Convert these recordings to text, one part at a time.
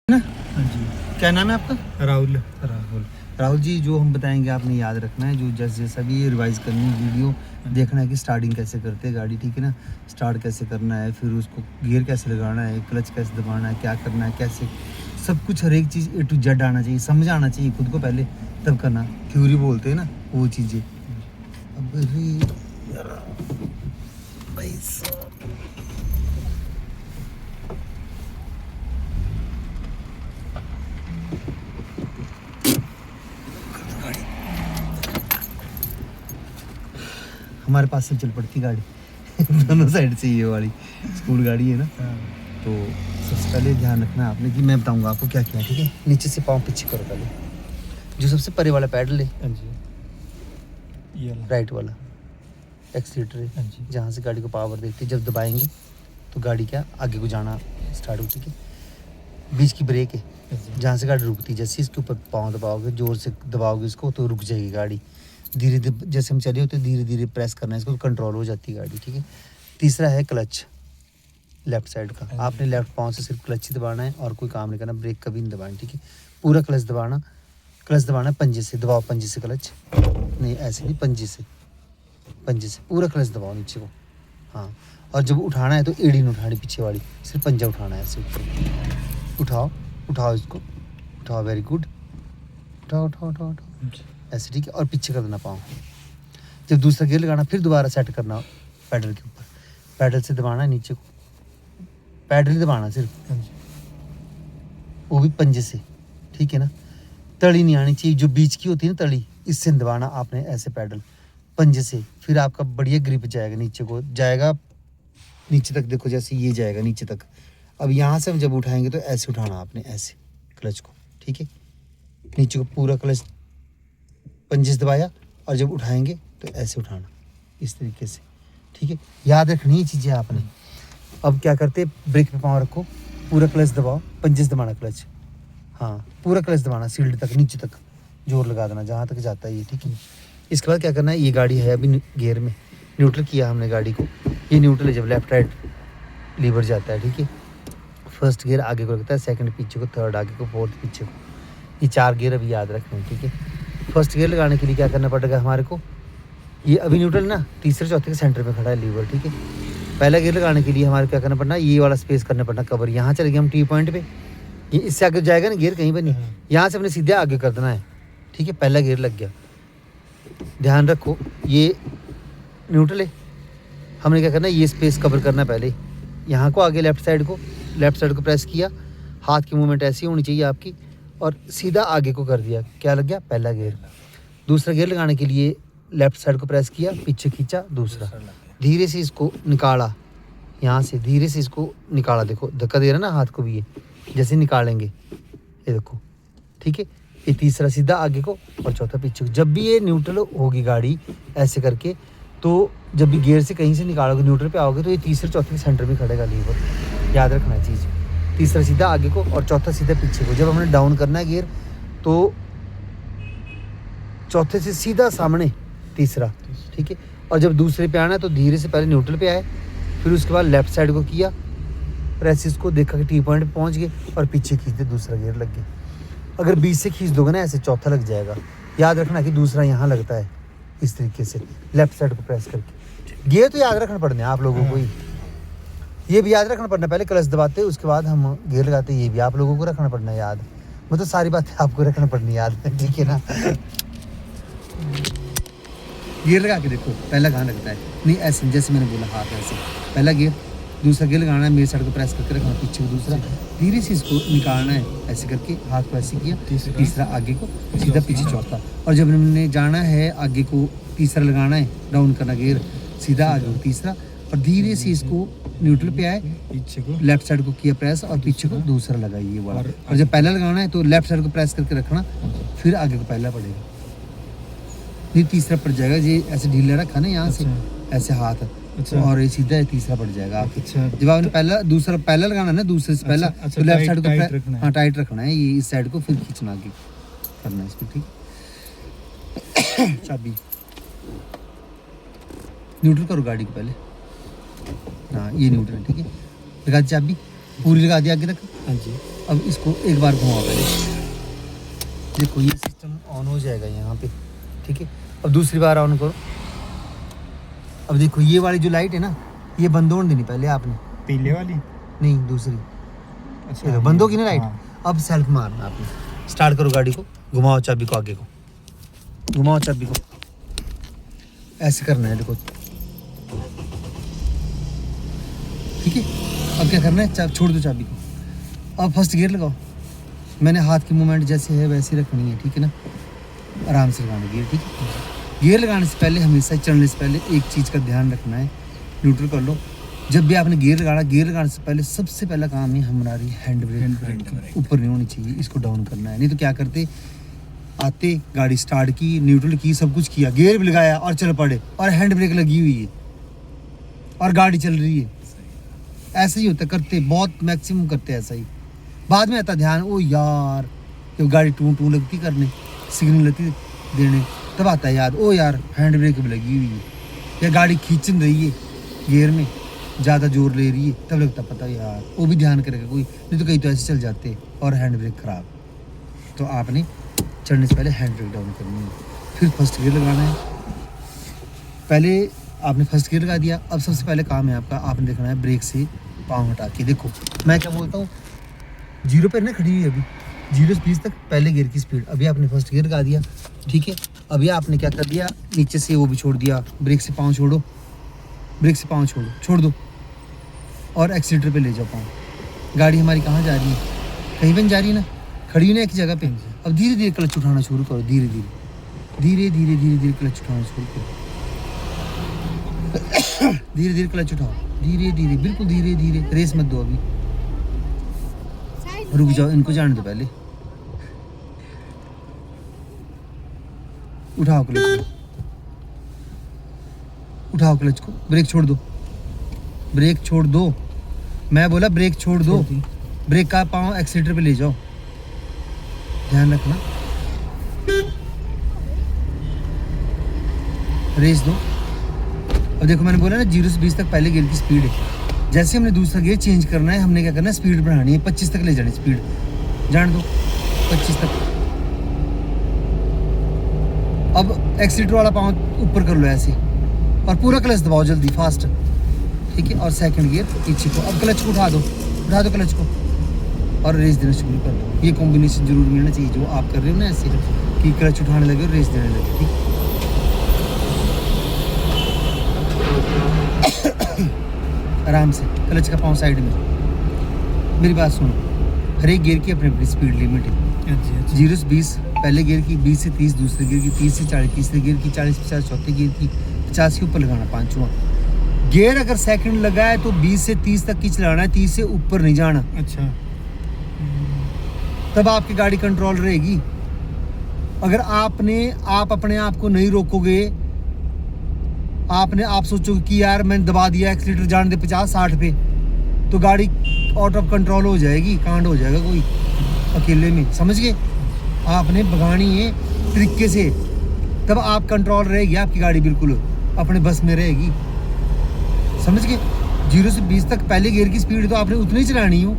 ना। हाँ जी। क्या नाम है आपका? राहुल। राहुल जी, जो हम बताएंगे आपने याद रखना है, जो जैसा भी रिवाइज करनी है वीडियो देखना है कि स्टार्टिंग कैसे करते हैं गाड़ी, ठीक है ना। स्टार्ट कैसे करना है, फिर उसको गियर कैसे लगाना है, क्लच कैसे दबाना है, क्या करना है, कैसे सब कुछ हर एक चीज़ A to Z आना चाहिए, समझ आना चाहिए खुद को पहले, तब करना। थ्योरी बोलते हैं ना वो चीज़ें। अब भाई साहब, हमारे पास से चल पड़ती गाड़ी दोनों साइड से ये वाली स्कूल गाड़ी है ना। तो सबसे पहले ध्यान रखना है आपने कि मैं बताऊंगा आपको क्या क्या है, ठीक है। नीचे से पाँव पीछे करो पहले, जो सबसे परे वाला पैडल है, हाँ जी। ये राइट वाला एक्सीटर हाँ है, जी। जहाँ से गाड़ी को पावर देती है। जब दबाएंगे तो गाड़ी क्या आगे को जाना स्टार्ट होती है। बीच की ब्रेक है, जहाँ से गाड़ी रुकती है, जैसे इसके ऊपर पाँव दबाओगे, जोर से दबाओगे इसको तो रुक जाएगी गाड़ी। धीरे धीरे जैसे हम चले होते धीरे धीरे प्रेस करना है इसको, कंट्रोल हो जाती है गाड़ी, ठीक है। तीसरा है क्लच, लेफ्ट साइड का। आपने लेफ्ट पाँव से सिर्फ क्लच ही दबाना है और कोई काम नहीं करना, ब्रेक कभी नहीं दबाना, ठीक है। पूरा क्लच दबाना पंजे से, दबाओ पंजे से क्लच, नहीं ऐसे नहीं, पंजे से पूरा क्लच दबाओ नीचे को, हाँ। और जब उठाना है तो एड़ी नहीं उठानी पीछे वाली, सिर्फ पंजा उठाना है ऐसे ऊपर। उठाओ इसको, उठाओ, वेरी गुड, उठाओ ऐसे, ठीक है। और पीछे कर देना पाँव। जब दूसरा गियर लगाना फिर दोबारा सेट करना पैडल के ऊपर, पैडल से दबाना है नीचे को, पैडल ही दबाना सिर्फ, वो भी पंजे से, ठीक है ना। तली नहीं आनी चाहिए, जो बीच की होती है ना तली, इससे दबाना आपने ऐसे पैडल पंजे से। फिर आपका बढ़िया ग्रिप जाएगा, नीचे को जाएगा, नीचे तक देखो, जैसे ये जाएगा नीचे तक। अब यहाँ से हम जब उठाएंगे तो ऐसे उठाना आपने, ऐसे क्लच को, ठीक है। नीचे को पूरा क्लच पंजे से दबाया और जब उठाएंगे तो ऐसे उठाना, इस तरीके से, ठीक है। याद रखनी ये चीज़ें आपने। अब क्या करते, ब्रेक पे पाँव रखो, पूरा क्लच दबाओ, पंजे से दबाना क्लच, हाँ, पूरा क्लच दबाना सील्ड तक, नीचे तक जोर लगा देना जहाँ तक जाता है ये, ठीक है। इसके बाद क्या करना है, ये गाड़ी है अभी गियर में, न्यूट्रल किया हमने गाड़ी को, ये न्यूट्रल है जब लेफ्ट राइट लीवर जाता है, ठीक है। फर्स्ट गियर आगे को लगता है, सेकंड पीछे को, थर्ड आगे को, फोर्थ पीछे को, ये 4 गियर अभी याद रखने हैं, ठीक है। फर्स्ट गियर लगाने के लिए क्या करना पड़ेगा हमारे को, ये अभी न्यूट्रल ना तीसरे चौथे के सेंटर में खड़ा है लीवर, ठीक है। पहला गियर लगाने के लिए हमारे क्या करना पड़ना, ये वाला स्पेस करना पड़ना कवर। यहाँ चले गए हम टी पॉइंट पे, ये इससे आगे जाएगा ना गियर कहीं पर नहीं, यहाँ से अपने सीधे आगे कर देना है, ठीक है। पहला गियर लग गया, ध्यान रखो ये न्यूट्रल है, हमने क्या करना है, ये स्पेस कवर करना पहले। यहाँ को आगे लेफ्ट साइड को प्रेस किया, हाथ की मूवमेंट ऐसी होनी चाहिए आपकी, और सीधा आगे को कर दिया, क्या लग गया, पहला गियर। दूसरा गियर लगाने के लिए लेफ्ट साइड को प्रेस किया, पीछे खींचा, दूसरा धीरे से इसको निकाला, यहाँ से धीरे से इसको निकाला, देखो धक्का दे रहा ना हाथ को भी, ये जैसे निकालेंगे ये देखो, ठीक है। ये तीसरा सीधा आगे को और चौथा पीछे को। जब भी ये न्यूट्रल होगी गाड़ी ऐसे करके, तो जब भी गियर से कहीं से निकालोगे न्यूट्रल पे आओगे तो ये तीसरे चौथे के सेंटर में खड़ेगा लीवर, याद रखना है चीज़। तीसरा सीधा आगे को और चौथा सीधा पीछे को। जब हमने डाउन करना है गियर तो चौथे से सीधा सामने तीसरा, ठीक है। और जब दूसरे पे आना है तो धीरे से पहले न्यूट्रल पे आए, फिर उसके बाद लेफ्ट साइड को किया, प्रेस को देखा कि टी पॉइंट पे पहुंच गए और पीछे खींचते, दूसरा गियर लग गया। अगर बीच से खींच दोगे ना ऐसे, चौथा लग जाएगा। याद रखना कि दूसरा यहाँ लगता है इस तरीके से, लेफ्ट साइड को प्रेस करके। गियर तो याद रखना पड़ने आप लोगों को ही, ये भी याद रखना पड़ना, पहले क्लच दबाते उसके बाद हम गियर लगाते, ये भी आप लोगों को रखना पड़ना याद। मतलब सारी बातें आपको रखना पड़नी याद, ठीक है ना। गियर लगा के देखो, पहला कहाँ लगता है, नहीं ऐसे जैसे मैंने बोला, हाथ ऐसे, पहला गियर, दूसरा गियर लगाना है, मेरे साइड को प्रेस करके रखना, पीछे को दूसरा, धीरे से इसको निकालना है ऐसे करके, हाथ को ऐसे किया, तीसरा आगे को, सीधा पीछे चौथा। और जब हमने जाना है आगे को, तीसरा लगाना है, डाउन करना गियर, सीधा आगे को तीसरा, और धीरे से इसको न्यूट्रल पे आए, पीछे को लेफ्ट साइड को किया प्रेस और पीछे को दूसरा लगाइए वाला। और जब पहला लगाना है तो लेफ्ट साइड को प्रेस करके रखना, फिर आगे को पहला पड़ेगा, नहीं तीसरा पड़ जाएगा। ये ऐसे ढीला रखा ना यहाँ से ऐसे हाथ, और ये सीधा तीसरा पड़ जाएगा आपके। जब आपने पहला लगाना ना, दूसरे से पहला, तो लेफ्ट साइड को हाँ टाइट रखना है, ये इस साइड को, फिर खींचना आगे करना है इसको, ठीक। चाबी न्यूट्रल करो गाड़ी को पहले, हाँ ये न्यूट्रल, ठीक है। लगा दी चाबी पूरी, लगा दी आगे तक, हाँ जी। अब इसको एक बार घुमाओ पहले, देखो ये सिस्टम ऑन हो जाएगा यहाँ पे, ठीक है। अब दूसरी बार ऑन करो। अब देखो ये वाली जो लाइट है ना, ये बंद होने देनी पहले आपने, पीले वाली। नहीं दूसरी, अच्छा ये तो बंद होगी ना लाइट। हाँ। अब सेल्फ मारना आपने, स्टार्ट करो गाड़ी को, घुमाओ चाबी को आगे को, घुमाओ चाबी को, ऐसे करना है देखो, ठीक है। अब क्या करना है, छोड़ दो चाबी को। अब फर्स्ट गियर लगाओ, मैंने हाथ की मूवमेंट जैसे है वैसे ही रखनी है, ठीक है ना। आराम से लगाना गियर, ठीक है। गियर लगाने से पहले हमेशा चढ़ने से पहले एक चीज़ का ध्यान रखना है, न्यूट्रल कर लो। जब भी आपने गियर लगाने से पहले सबसे पहला काम है हमारी हैंड ब्रेक ऊपर नहीं होनी चाहिए, इसको डाउन करना है। नहीं तो क्या करते, आते गाड़ी स्टार्ट की, न्यूट्रल की, सब कुछ किया, गियर भी लगाया और चल पड़े, और हैंड ब्रेक लगी हुई है और गाड़ी चल रही है। ऐसा ही होता करते, बहुत मैक्सिमम करते ऐसा ही। बाद में आता ध्यान, ओ यार जब गाड़ी टू टू लगती करने, सिग्नल लगती देने, तब आता है याद, ओ यार हैंड ब्रेक भी लगी हुई है, या गाड़ी खींचन रही है गियर में, ज़्यादा जोर ले रही है, तब लगता पता यार, वो भी ध्यान करेगा कोई, नहीं तो कहीं तो ऐसे चल जाते और हैंड ब्रेक खराब। तो आपने चढ़ने से पहले हैंड ब्रेक डाउन करनी है, फिर फर्स्ट गियर लगाना है। पहले आपने फर्स्ट गियर लगा दिया, अब सबसे पहले काम है आपका, आपने देखना है ब्रेक से पाँव हटा के। देखो मैं क्या बोलता हूँ, 0 पर ना खड़ी हुई अभी, 0 से 20 तक पहले गियर की स्पीड। अभी आपने फर्स्ट गियर लगा दिया, ठीक है। अभी आपने क्या कर दिया, नीचे से वो भी छोड़ दिया, ब्रेक से पाँव छोड़ो, ब्रेक से पाँव छोड़ो, छोड़ दो, और एक्सीलेटर पे ले जाओ पाँव। गाड़ी हमारी कहाँ जा रही है, कहीं भी जा रही है ना, खड़ी है ना एक जगह पे। अब धीरे धीरे क्लच उठाना शुरू करो, धीरे धीरे धीरे धीरे धीरे धीरे क्लच उठाना शुरू करो, धीरे धीरे क्लच उठाओ, धीरे धीरे, बिल्कुल धीरे धीरे, रेस मत दो। अभी रुक जाओ, इनको जाने दो पहले। उठाओ क्लच को, उठाओ क्लच को, ब्रेक छोड़ दो, ब्रेक छोड़ दो, मैं बोला ब्रेक छोड़ दो, ब्रेक का पाँव एक्सीलेटर पे ले जाओ, ध्यान रखना। रेस दो। अब देखो मैंने बोला ना 0 से 20 तक पहले गियर की स्पीड है, जैसे हमने दूसरा गियर चेंज करना है, हमने क्या करना है, स्पीड बढ़ानी है, 25 तक ले जानी स्पीड, जान दो 25 तक। अब एक्सीलेटर वाला पाँव ऊपर कर लो ऐसे, और पूरा क्लच दबाओ जल्दी फास्ट, ठीक है। और सेकंड गियर पीछे को, अब क्लच को उठा दो क्लच को, और रेस देना शुरू कर दो। ये कॉम्बिनेशन जरूर मिलना चाहिए जो आप कर रहे हो ना, ऐसे कि क्लच उठाने लगे और रेस देने लगे, ठीक। आराम से क्लच का पाँव साइड में। मेरी बात सुनो, हर एक गियर की अपनी अपनी स्पीड लिमिट है। 0 से 20 पहले गियर की, 20 से 30 दूसरे गियर की, 30 से 40 तीसरे गियर की, 40 से 50 चौथे गियर की, 50 के ऊपर लगाना पाँचवा गियर। अगर सेकंड लगा है तो 20 से 30 तक की चलाना है, 30 से ऊपर नहीं जाना। अच्छा, तब आपकी गाड़ी कंट्रोल रहेगी। अगर आप अपने आप को नहीं रोकोगे, आप सोचोगे कि यार मैंने दबा दिया एक्सीलेटर, जान दे 50-60 पे, तो गाड़ी आउट ऑफ कंट्रोल हो जाएगी, कांड हो जाएगा कोई अकेले में, समझ गए। आपने भगानी है तरीके से, तब आप कंट्रोल रहेगी, आपकी गाड़ी बिल्कुल अपने बस में रहेगी, समझ गए। 0 से 20 तक पहले गियर की स्पीड तो आपने उतनी ही चलानी हो,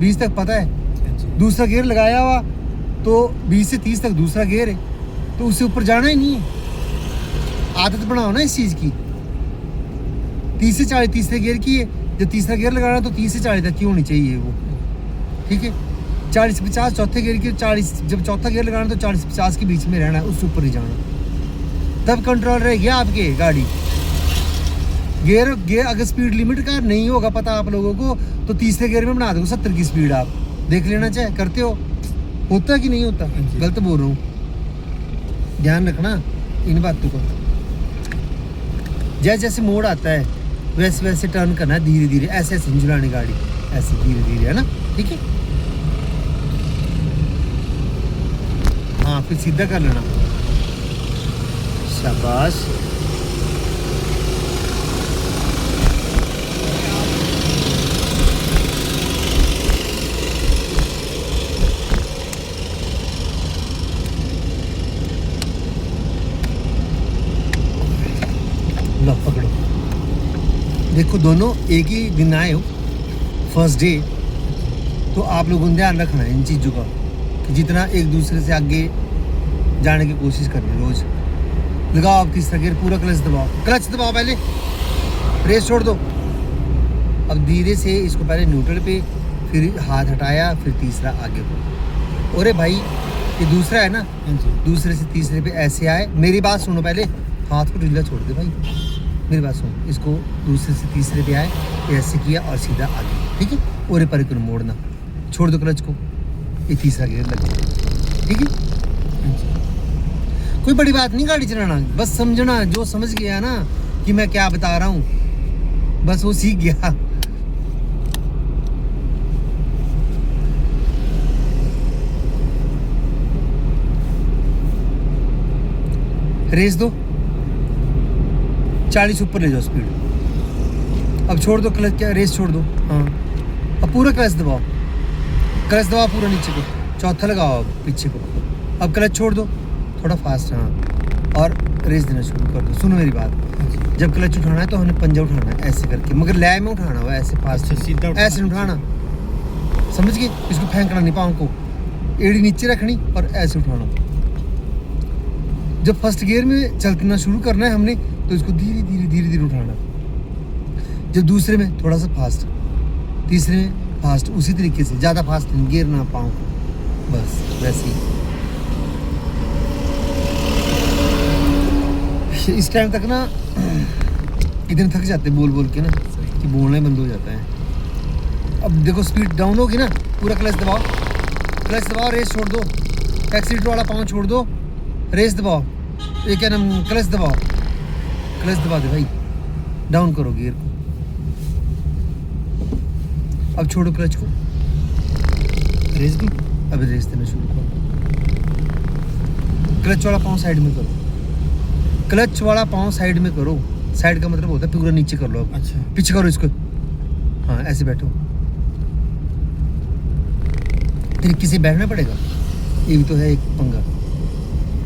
20 तक पता है। दूसरा गियर लगाया हुआ तो 20 से 30 तक दूसरा गियर है, तो उससे ऊपर जाना ही नहीं है। आदत बनाओ ना इस चीज़ की। 30 से 40 तीसरे गियर की है, जब तीसरा गियर लगाना तो 30 से 40 तक की होनी चाहिए वो, ठीक है। 40 से 50 चौथे गियर की, 40 जब चौथा गियर लगाना तो 40 से 50 के बीच में रहना है, उससे ऊपर ही जाना, तब कंट्रोल रहेगी आपके गाड़ी। गियर अगर स्पीड लिमिट का नहीं होगा पता आप लोगों को, तो तीसरे गियर में बना दो 70 की स्पीड। आप देख लेना चाहे करते हो, होता कि नहीं होता, गलत बोल रहा हूँ, ध्यान रखना इन बातों को। जैसे जैसे मोड़ आता है वैसे वैसे टर्न करना है, धीरे धीरे, ऐसे ऐसे नहीं चलानी गाड़ी, ऐसे धीरे धीरे, है ना, ठीक है। हाँ, फिर सीधा कर लेना, शाबाश। लो पकड़ो, देखो दोनों एक ही दिन आए हो, फर्स्ट डे, तो आप लोगों ने ध्यान रखना है इन चीज़ों का कि जितना एक दूसरे से आगे जाने की कोशिश करनी रोज। लगाओ आप तीसरा गियर, पूरा क्लच दबाओ पहले, रेस छोड़ दो। अब धीरे से इसको पहले न्यूट्रल पे, फिर हाथ हटाया, फिर तीसरा आगे को। अरे भाई ये दूसरा है ना, दूसरे से तीसरे पे ऐसे आए। मेरी बात सुनो पहले, हाथ को ढीला छोड़ दे भाई, मेरी बात सुनो। इसको दूसरे से तीसरे पे आए, ऐसे किया और सीधा आगे, ठीक है। और पर को मोड़ना, छोड़ दो क्लच को, ये तीसरा गियर लग गया, ठीक है। कोई बड़ी बात नहीं गाड़ी चलाना, बस समझना। जो समझ गया ना कि मैं क्या बता रहा हूँ, बस वो सीख गया। रेस दो, 40 ऊपर ले जाओ स्पीड। अब छोड़ दो क्लच, क्या रेस छोड़ दो। हाँ, अब पूरा क्लच दबाओ पूरा नीचे को, चौथा लगाओ अब पीछे को। अब क्लच छोड़ दो, थोड़ा फास्ट, हाँ, और रेस देना शुरू कर दो। सुनो मेरी बात, जब क्लच उठाना है तो हमने पंजा उठाना है ऐसे करके, मगर लय में उठाना हुआ, ऐसे फास्ट सीधा ऐसे उठाना, समझ गए। इसको फेंकना नहीं, पाँव को एड़ी नीचे रखनी और ऐसे उठाना। जब फर्स्ट गियर में चलना शुरू करना है हमने, तो इसको धीरे धीरे उठाना। जब दूसरे में थोड़ा सा फास्ट, तीसरे में फास्ट, उसी तरीके से, ज़्यादा फास्ट नहीं, गियर ना पाँव को, बस वैसे ही। इस टाइम तक ना इतने थक जाते बोल के ना कि बोलना ही बंद हो जाता है। अब देखो स्पीड डाउन होगी ना, पूरा क्लच दबाओ, रेस छोड़ दो, एक्सीटर वाला पाँव छोड़ दो, रेस दबाओ, ये क्या नाम, क्लच दबा दे भाई, डाउन करो गियर को। अब छोड़ो क्लच को, रेस दो, अब रेस देना शुरू करो। क्लच वाला पाँव साइड में करो, क्लच वाला पाँव साइड में करो। साइड का मतलब होता है पूरा नीचे कर लो। अब अच्छा, पीछे करो इसको, हाँ ऐसे बैठो, तरीके से बैठना पड़ेगा, ये भी तो है एक पंगा।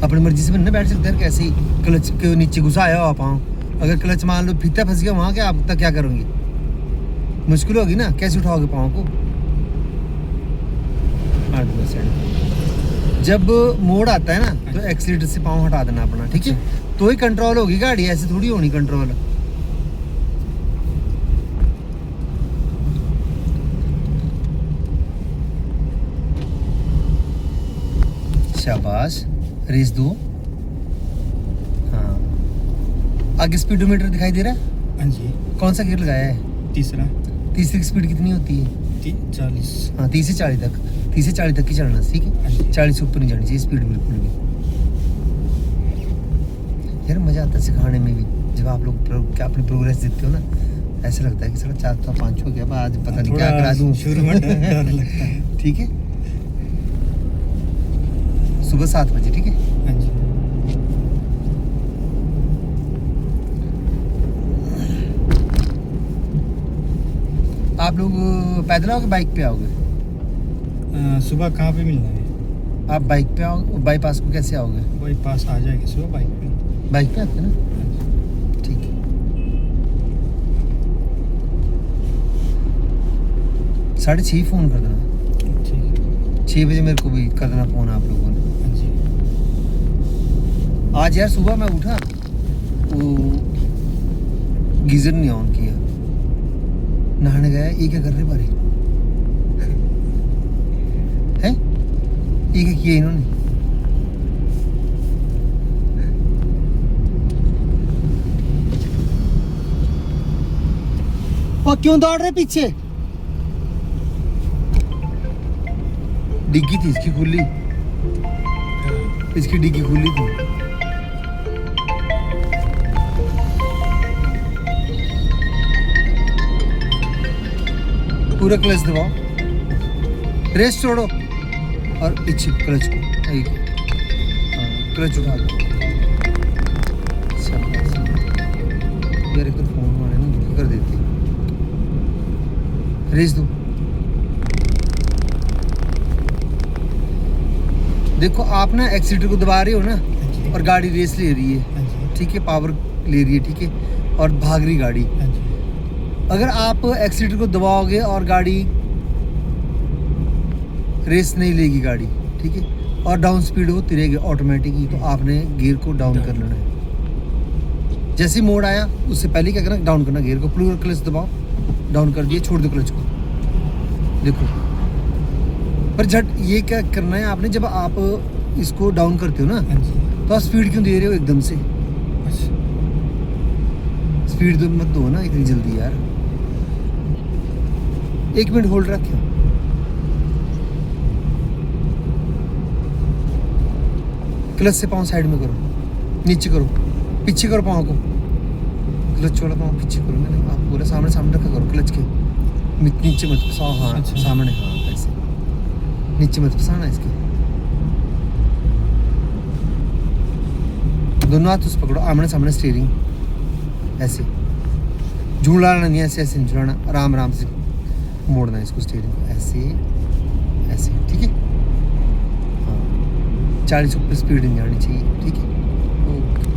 अपनी मर्जी से नहीं बैठ सकते हैं, कैसे क्लच के नीचे घुसा आया हो पाँव, अगर क्लच मान लो फीता फंस गया वहाँ, क्या आप तक क्या करोगे, मुश्किल होगी ना, कैसे उठाओगे पाँव को। जब मोड़ आता है ना, तो एक्सीलेटर से पाँव हटा देना अपना, ठीक है, तो ही कंट्रोल होगी गाड़ी, ऐसे थोड़ी होनी कंट्रोल। शाबाश, रेस दो। हाँ, आगे स्पीडोमीटर दिखाई दे रहा है। हाँ जी। कौन सा गियर लगाया है? तीसरा। तीसरी की स्पीड कितनी होती है? 40। हाँ, 30 से 40 तक, 30 से 40 तक की चलना, ठीक है। 40 से ऊपर नहीं जानी चाहिए स्पीड बिल्कुल भी। यार मज़ा आता है सिखाने में भी, जब आप लोग क्या अपनी प्रोग्रेस देखते हो ना, ऐसा लगता है कि सर 4 तो 5 हो गया, आज पता नहीं क्या करा दूँ, शुरू में डर लगता है। ठीक है, सुबह 7 बजे, ठीक है। हाँ जी। आप लोग पैदल आओगे, बाइक पे आओगे? सुबह कहाँ पे मिलना है? आप बाइक पे आओगे, बाईपास को कैसे आओगे? बाईपास आ जाएंगे सुबह बाइक पे। बाइक पे आते हैं ना, ठीक है। 6:30 फ़ोन कर देना, ठीक। 6 बजे मेरे को भी कर देना फ़ोन आप लोगों ने। हाँ जी। आज यार सुबह मैं उठा, वो गीज़र नहीं ऑन किया, नहाने गया, ये क्या कर रहे बारी है, ये क्या किया इन्होंने? और क्यों दौड़ रहे पीछे? डिग्गी थी इसकी खुली, इसकी डिग्गी खुली थी। पूरा क्लच दबाओ, रेस छोड़ो और पीछे क्लच को, क्लच उठा दो। यार एक तो फोन वाले ना दुखी कर देती है। रेस दो, देखो आप ना एक्सीटर को दबा रहे हो ना, और गाड़ी रेस ले रही है, ठीक है, पावर ले रही है, ठीक है, और भाग रही गाड़ी। अगर आप एक्सीटर को दबाओगे और गाड़ी रेस नहीं लेगी गाड़ी, ठीक है। और डाउन स्पीड होती रहेगी ऑटोमेटिक ही, तो आपने गियर को डाउन कर लेना है। जैसे ही मोड़ आया उससे पहले क्या करना, डाउन करना गियर को, पूरा क्लच दबाओ, डाउन कर दिए, छोड़ दो क्लच को, देखो। पर झट ये क्या करना है आपने, जब आप इसको डाउन करते हो ना, हाँ जी। तो आप स्पीड क्यों दे रहे हो एकदम से? अच्छा। स्पीड तो मत दो ना इतनी जल्दी यार। 1 मिनट होल्ड रखियो। क्लच से पाँव साइड में करो, नीचे करो, पीछे करो पाँव को, क्लच वाला पाँव पीछे करो। मैंने आप पूरा सामने सामने रखा करो क्लच के, नीचे मत फंसाओ। हाँ अच्छा। सामने, हाँ ऐसे, नीचे मत फंसाना इसके। दोनों हाथ उस पकड़ो, आमने सामने स्टीयरिंग, ऐसे झूलाना नहीं, ऐसे ऐसे नहीं झूलाना, आराम आराम से मोड़ना है इसको, स्टीयरिंग को ऐसे ऐसे, ठीक है। हाँ 40 ऊपर स्पीड नहीं जानी चाहिए, ठीक है। ओके।